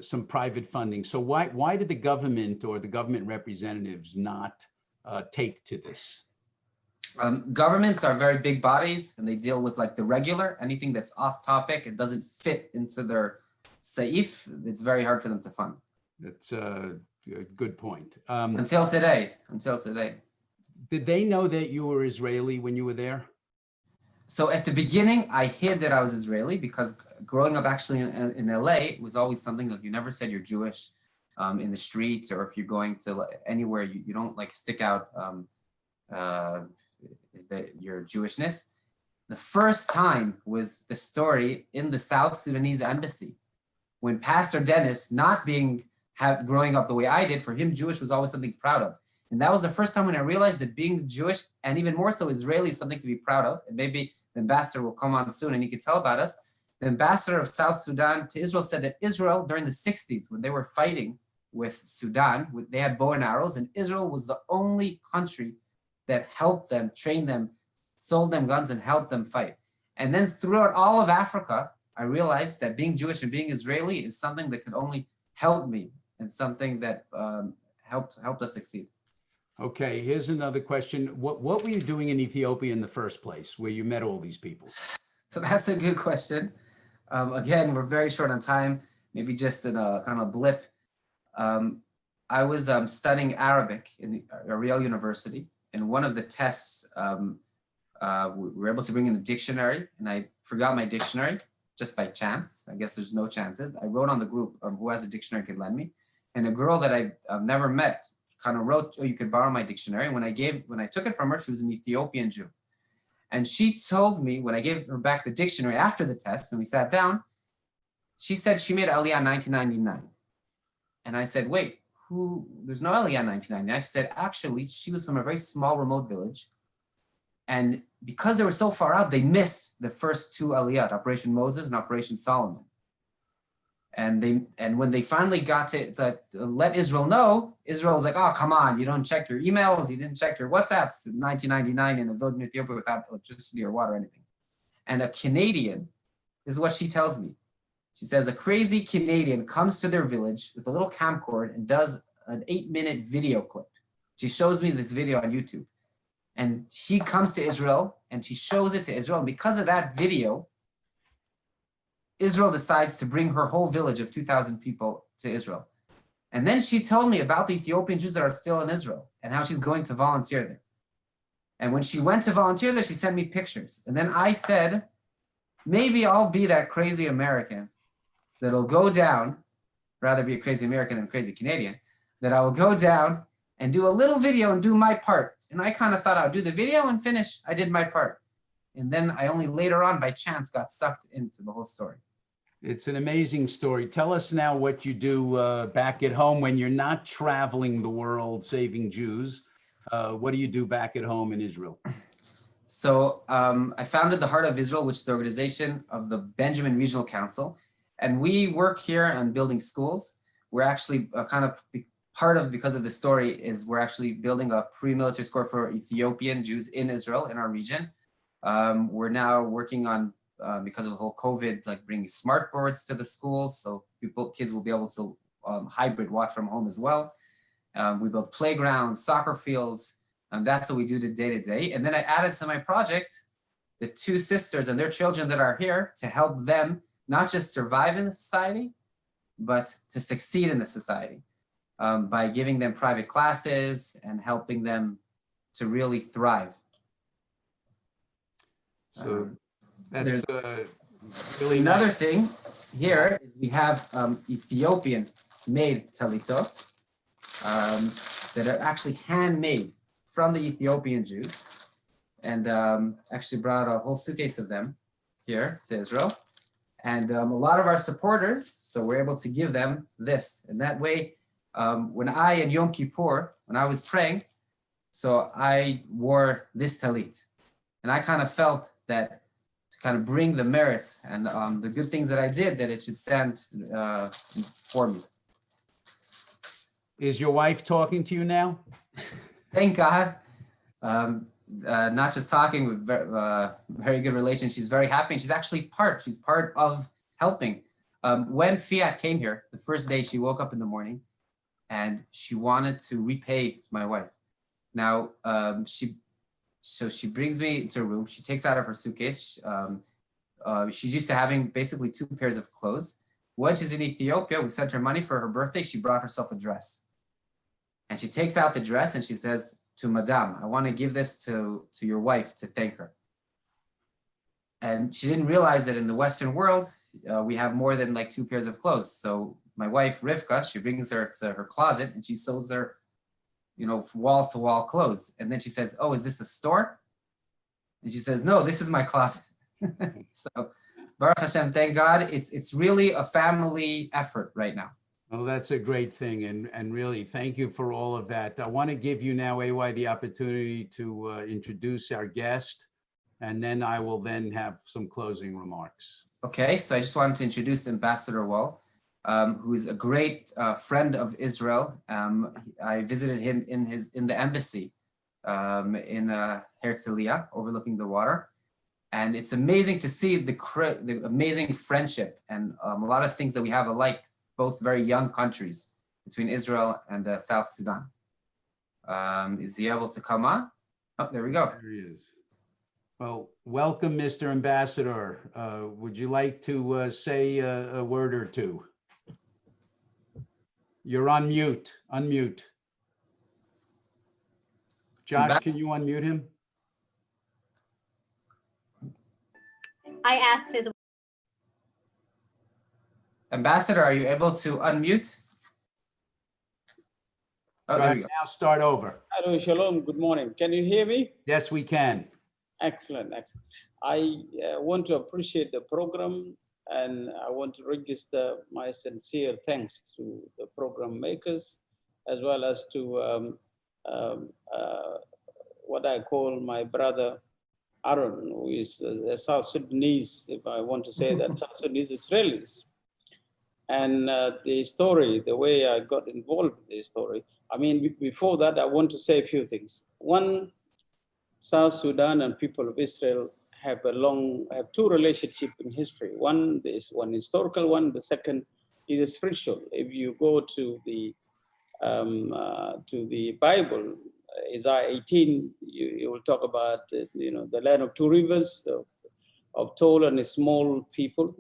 B: some private funding. So why did the government or the government representatives not take to this?
C: Governments are very big bodies and they deal with like the regular, anything that's off topic, it doesn't fit into their saif, it's very hard for them to fund.
B: That's a good point.
C: Until today.
B: Did they know that you were Israeli when you were there?
C: So at the beginning, I hid that I was Israeli because growing up actually in LA was always something like you never said you're Jewish in the streets, or if you're going to anywhere, you don't like stick out your Jewishness. The first time was the story in the South Sudanese embassy when Pastor Dennis, not growing up the way I did, for him Jewish was always something proud of. And that was the first time when I realized that being Jewish, and even more so Israeli, is something to be proud of. And maybe the ambassador will come on soon and he can tell about us. The ambassador of South Sudan to Israel said that Israel during the 60s, when they were fighting with Sudan, they had bow and arrows, and Israel was the only country that helped them, trained them, sold them guns, and helped them fight. And then throughout all of Africa, I realized that being Jewish and being Israeli is something that could only help me and something that helped us succeed.
B: Okay, here's another question. What were you doing in Ethiopia in the first place, where you met all these people?
C: So that's a good question. Again, we're very short on time, maybe just in a kind of blip. I was studying Arabic in Ariel University, and one of the tests, we were able to bring in a dictionary, and I forgot my dictionary just by chance. I guess there's no chances. I wrote on the group who has a dictionary could lend me, and a girl that I've never met kind of wrote, oh, you could borrow my dictionary. When I took it from her, she was an Ethiopian Jew. And she told me, when I gave her back the dictionary after the test and we sat down, she said she made Aliyah in 1999. And I said, wait, there's no Aliyah in 1999. She said, actually, she was from a very small remote village. And because they were so far out, they missed the first two Aliyat, Operation Moses and Operation Solomon. And when they finally got to let Israel know, Israel was like, oh, come on, you don't check your emails, you didn't check your WhatsApps in 1999 in a village in Ethiopia without electricity or water or anything. And a Canadian, this is what she tells me. She says a crazy Canadian comes to their village with a little camcorder and does an 8-minute video clip. She shows me this video on YouTube. And he comes to Israel and she shows it to Israel. And because of that video, Israel decides to bring her whole village of 2,000 people to Israel. And then she told me about the Ethiopian Jews that are still in Israel and how she's going to volunteer there. And when she went to volunteer there, she sent me pictures. And then I said, maybe I'll be that crazy American that'll go down, rather be a crazy American than a crazy Canadian, that I will go down and do a little video and do my part. And I kind of thought I'd do the video and finish. I did my part. And then I only later on by chance got sucked into the whole story.
B: It's an amazing story. Tell us now what you do back at home when you're not traveling the world saving Jews. What do you do back at home in Israel?
C: So I founded the Heart of Israel, which is the organization of the Benjamin Regional Council. And we work here on building schools. We're actually because of the story is we're actually building a pre-military school for Ethiopian Jews in Israel, in our region. We're now working on, because of the whole COVID, like bringing smart boards to the schools. So kids will be able to hybrid watch from home as well. We build playgrounds, soccer fields, and that's what we do day to day. And then I added to my project, the two sisters and their children that are here to help them not just survive in the society, but to succeed in the society by giving them private classes and helping them to really thrive.
B: So that's really
C: another thing here is we have Ethiopian made talitot that are actually handmade from the Ethiopian Jews, and actually brought a whole suitcase of them here to Israel. And a lot of our supporters, so we're able to give them this. And that way, when I in Yom Kippur, when I was praying, so I wore this talit. And I kind of felt that to kind of bring the merits and the good things that I did, that it should stand for me.
B: Is your wife talking to you now?
C: Thank God. Not just talking, with very good relation. She's very happy. And she's part of helping. When Fiat came here, the first day she woke up in the morning and she wanted to repay my wife. Now, she brings me into a room. She takes out of her suitcase. She's used to having basically 2 pairs of clothes. When she's in Ethiopia, we sent her money for her birthday. She brought herself a dress. And she takes out the dress and she says to Madame, I want to give this to your wife to thank her. And she didn't realize that in the Western world, we have more than like 2 pairs of clothes. So my wife, Rivka, she brings her to her closet and she sews her, wall to wall clothes. And then she says, oh, is this a store? And she says, no, this is my closet. So Baruch Hashem, thank God. It's really a family effort right now.
B: Well, that's a great thing. And really, thank you for all of that. I want to give you now, AY, the opportunity to introduce our guest, and then I will then have some closing remarks.
C: Okay, so I just wanted to introduce Ambassador Wall, who is a great friend of Israel. I visited him in the embassy in Herzliya, overlooking the water. And it's amazing to see the amazing friendship and a lot of things that we have alike, both very young countries between Israel and South Sudan. Is he able to come on? Oh, there we go.
B: There he is. Well, welcome, Mr. Ambassador. Would you like to say a word or two? You're on mute. Unmute. Josh, can you unmute him?
A: I asked his.
C: Ambassador, are you able to unmute? Oh, there we go.
B: Now start over.
D: Hello, Shalom. Good morning. Can you hear me?
B: Yes, we can.
D: Excellent, excellent. I want to appreciate the program, and I want to register my sincere thanks to the program makers, as well as to what I call my brother Aaron, who is a South Sudanese, if I want to say that, South Sudanese Israelis. And the story, the way I got involved in the story, I mean, before that, I want to say a few things. One, South Sudan and people of Israel have two relationships in history. One is one historical one. The second is a spiritual. If you go to the Bible, Isaiah 18, you will talk about the land of two rivers, of tall and small people,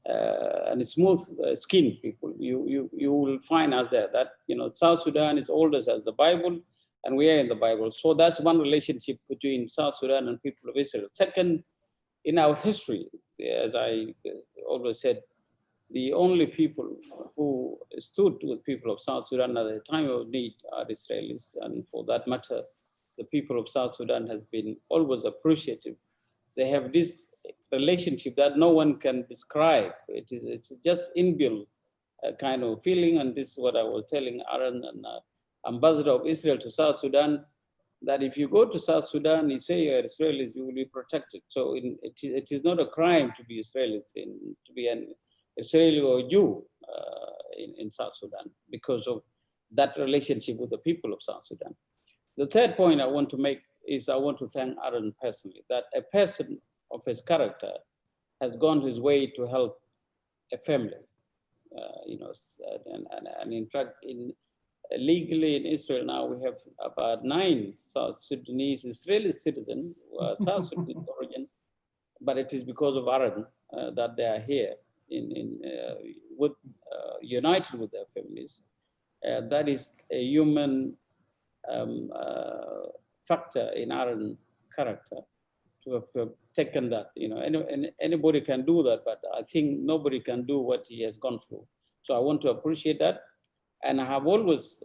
D: and smooth skinned people. You will find us there that South Sudan is oldest as the Bible, and we are in the Bible. So that's one relationship between South Sudan and people of Israel. Second, in our history, as I always said, the only people who stood with people of South Sudan at the time of need are Israelis. And for that matter, the people of South Sudan has been always appreciative. They have this relationship that no one can describe. It's just inbuilt kind of feeling. And this is what I was telling Aaron and ambassador of Israel to South Sudan, that if you go to South Sudan, you say you're Israelis, you will be protected. So it is not a crime to be Israelis, to be an Israeli or Jew in South Sudan because of that relationship with the people of South Sudan. The third point I want to make is I want to thank Aaron personally, that a person of his character has gone his way to help a family. And in fact, legally in Israel now, we have about 9 South Sudanese Israeli citizens who are South Sudanese origin, but it is because of Aaron that they are here, united with their families. That is a human factor in Aaron's character to have taken that. Anybody can do that, but I think nobody can do what he has gone through. So I want to appreciate that. And I have always,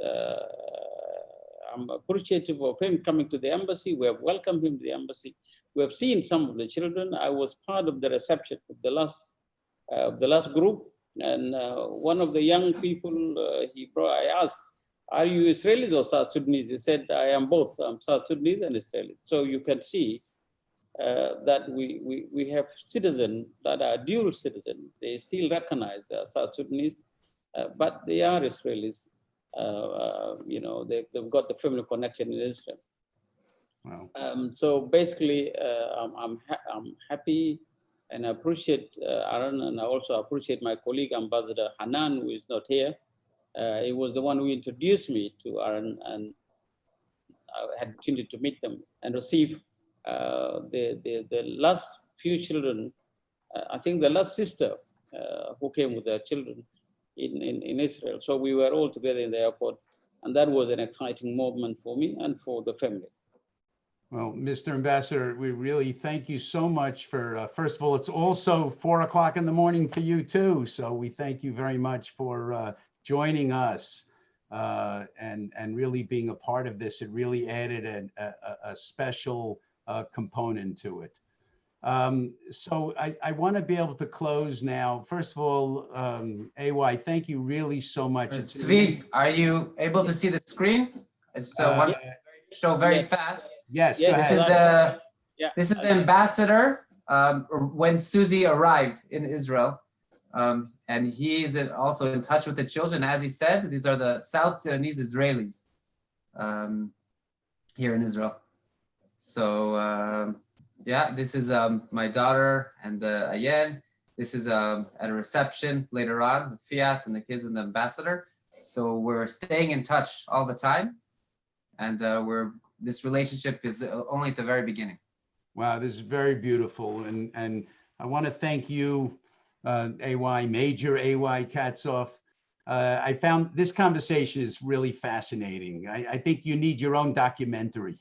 D: I'm appreciative of him coming to the embassy. We have welcomed him to the embassy. We have seen some of the children. I was part of the reception of the last group. And one of the young people I asked, are you Israelis or South Sudanese? He said, I am both. I'm South Sudanese and Israelis. So you can see that we have citizens that are dual citizens. They still recognize South Sudanese, but they are Israelis. They've got the family connection in Israel. Wow. So basically, I'm happy and I appreciate Aaron, and I also appreciate my colleague, Ambassador Hanan, who is not here. He was the one who introduced me to Aaron, and I had the opportunity to meet them and receive the last few children. I think the last sister who came with their children in Israel. So we were all together in the airport, and that was an exciting moment for me and for the family.
B: Well, Mr. Ambassador, we really thank you so much for, first of all, it's also 4 o'clock in the morning for you too. So we thank you very much for joining us and really being a part of this. It really added a special component to it. So I want to be able to close now. First of all, AY, thank you really so much.
C: Zvi, are you able to see the screen? It's one show very fast.
B: Yes, go
C: this
B: ahead.
C: This is the ambassador when Susie arrived in Israel. And he's also in touch with the children. As he said, these are the South Sudanese Israelis here in Israel. So this is my daughter and Ayen. This is at a reception later on with Fiat and the kids and the ambassador. So we're staying in touch all the time. And this relationship is only at the very beginning.
B: Wow, this is very beautiful. And I want to thank you, AY, Major AY Katsof. I found this conversation is really fascinating. I think you need your own documentary.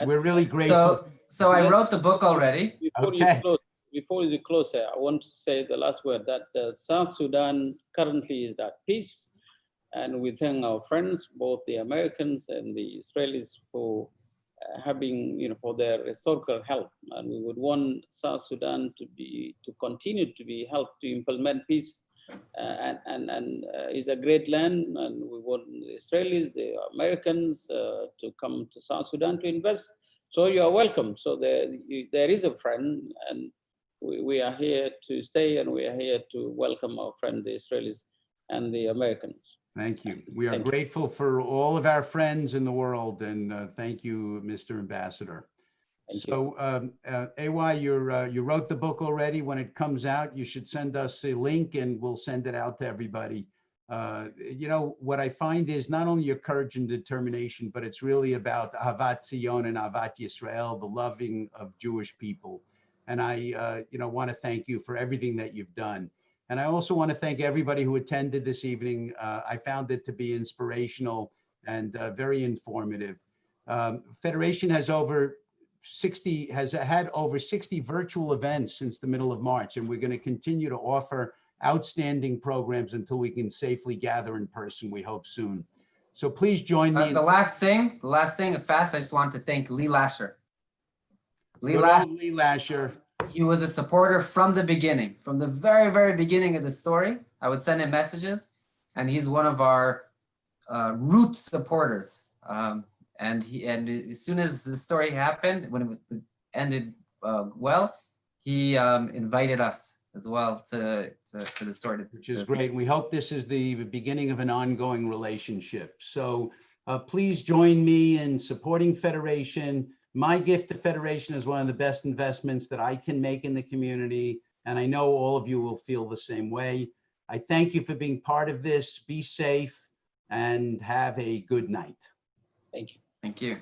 B: We're really grateful.
C: So I wrote the book already.
D: Before you close, I want to say the last word that South Sudan currently is at peace. And we thank our friends, both the Americans and the Israelis, for having, for their historical help. And we would want South Sudan to continue to be helped to implement peace. And it's a great land, and we want the Israelis, the Americans to come to South Sudan to invest So you are welcome. So there is a friend, and we are here to stay, and we are here to welcome our friend, the Israelis and the Americans.
B: Thank you. We are
D: Thank you.
B: grateful for all of our friends in the world, and thank you, Mr. Ambassador.
D: Thank you.
B: So, AY, you wrote the book already. When it comes out, you should send us a link, and we'll send it out to everybody. You know, what I find is not only your courage and determination, but it's really about Ahavat Zion and Ahavat Yisrael, the loving of Jewish people. And I, you know, want to thank you for everything that you've done. And I also want to thank everybody who attended this evening. I found it to be inspirational and very informative. Federation has had over 60 virtual events since the middle of March, and we're going to continue to offer outstanding programs until we can safely gather in person, we hope soon. So please join me.
C: The last thing, fast, I just want to thank Lee Lasher.
B: Lee Lasher.
C: He was a supporter from the beginning, from the very, very beginning of the story. I would send him messages, and he's one of our root supporters. And as soon as the story happened, when it ended well, he invited us as well for the story.
B: Which is great. We hope this is the beginning of an ongoing relationship. So please join me in supporting Federation. My gift to Federation is one of the best investments that I can make in the community, and I know all of you will feel the same way. I thank you for being part of this. Be safe and have a good night.
D: Thank you.
C: Thank you.